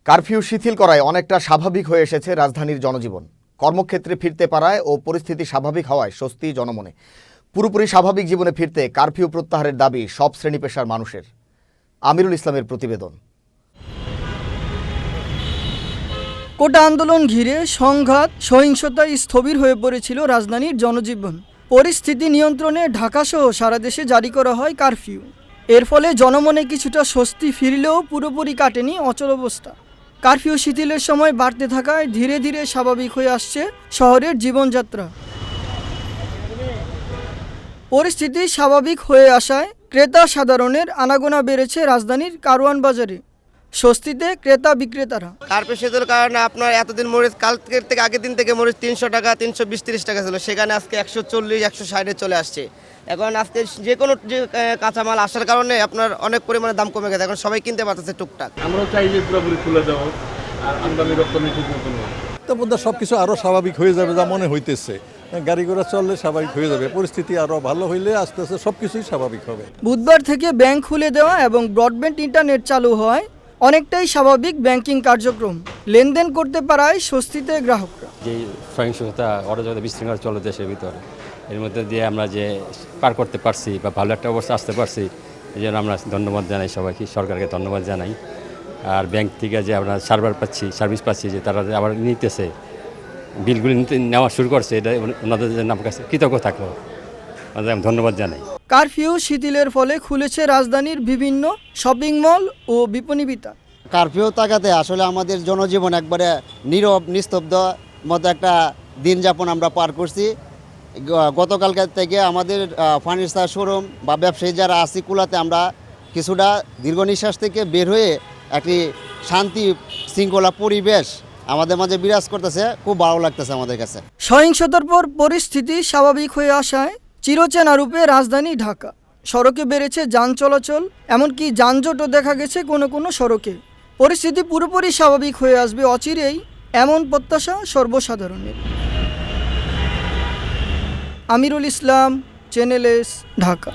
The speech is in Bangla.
কারফিউ শিথিল করায় অনেকটা স্বাভাবিক হয়ে এসেছে রাজধানীর জনজীবন। কর্মক্ষেত্রে ফিরতে পারায় ও পরিস্থিতি স্বাভাবিক হওয়ায় স্বস্তি জনমনে। পুরোপুরি স্বাভাবিক জীবনে ফিরতে কারফিউ প্রত্যাহারের দাবি সব শ্রেণী পেশার মানুষের। আমিরুল ইসলামের প্রতিবেদন। কোটা আন্দোলন ঘিরে সংঘাত সহিংসতায় স্থবির হয়ে পড়েছিল রাজধানীর জনজীবন। পরিস্থিতি নিয়ন্ত্রণে ঢাকাসহ সারা দেশে জারি করা হয় কারফিউ। এর ফলে জনমনে কিছুটা স্বস্তি ফিরলেও পুরোপুরি কাটেনি অচলাবস্থা। কারফিউ শিথিলের সময় বাড়তে থাকায় ধীরে ধীরে স্বাভাবিক হয়ে আসছে শহরের জীবনযাত্রা। পরিস্থিতি স্বাভাবিক হয়ে আসায় ক্রেতা সাধারণের আনাগোনা বেড়েছে রাজধানীর কারওয়ান বাজারে। স্বস্তিতে ক্রেতা বিক্রেতারা। কারফিউ শিথিলের কারণে আপনার এতদিন মরিচ কালকের থেকে আগের দিন থেকে মরিচ 300 টাকা 320-30 টাকা ছিল, সেখানে আজকে 140-160 চলে আসছে। এখন আজকে যে কোনো কাঁচামাল আসার কারণে আপনার অনেক পরিমাণে দাম কমে গেছে, এখন সবাই কিনতে পারতেছে টুকটাক। আমরাও চাই যে পুরোপুরি খুলে দেওয়া আর আমদানি রপ্তানি ঠিক মতন হয়। তার মধ্যে সব কিছু আরও স্বাভাবিক হয়ে যাবে যা মনে হইতেছে। গাড়ি ঘোড়া চললে স্বাভাবিক হয়ে যাবে, পরিস্থিতি আরও ভালো হইলে আস্তে আস্তে সব কিছুই স্বাভাবিক হবে। বুধবার থেকে ব্যাংক খুলে দেওয়া এবং ব্রডব্যান্ড ইন্টারনেট চালু হয় অনেকটাই স্বাভাবিক ব্যাংকিং কার্যক্রম। লেনদেন করতে পারায় স্বস্তিতে গ্রাহকরা। যে সহিংসতা অরাজকতা বিশৃঙ্খলা চলে দেশের ভিতরে, এর মধ্যে দিয়ে আমরা যে পার করতে পারছি বা ভালো একটা অবস্থা আসতে পারছি, এই জন্য আমরা ধন্যবাদ জানাই সবাইকে, সরকারকে ধন্যবাদ জানাই। আর ব্যাংক থেকে যে আমরা সার্ভিস পাচ্ছি যে তারা যে আবার নিতেছে, বিলগুলি নেওয়া শুরু করছে, এটা ওনাদের জন্য আমার কাছে কৃতজ্ঞ থাকলো, আমি ধন্যবাদ জানাই। কারফিউ শিথিলের ফলে খুলেছে রাজধানীর বিভিন্ন শপিং মল ও বিপণী বিতান। কারফিউ তাকাতে আসলে আমাদের জনজীবন একবারে নীরব নিস্তব্ধ মতো একটা দিন যাপন আমরা পার করছি। গতকালকে থেকে আমাদের ফার্নিচার শোরুম বা ব্যবসায়ী যারা আছি কুলাতে আমরা কিছুটা দীর্ঘ নিঃশ্বাস থেকে বের হয়ে একটি শান্তি শৃঙ্খলা পরিবেশ আমাদের মাঝে বিরাজ করতেছে, খুব ভালো লাগতেছে আমাদের কাছে। সহিংসতার পর পরিস্থিতি স্বাভাবিক হয়ে আসায় চিরচেনা রূপে রাজধানী ঢাকা। সড়কে বেড়েছে যান চলাচল, এমনকি যানজটও দেখা গেছে কোনো কোনো সড়কে। পরিস্থিতি পুরোপুরি স্বাভাবিক হয়ে আসবে অচিরেই, এমন প্রত্যাশা সর্বসাধারণের। Amirul Islam, channel S, Dhaka.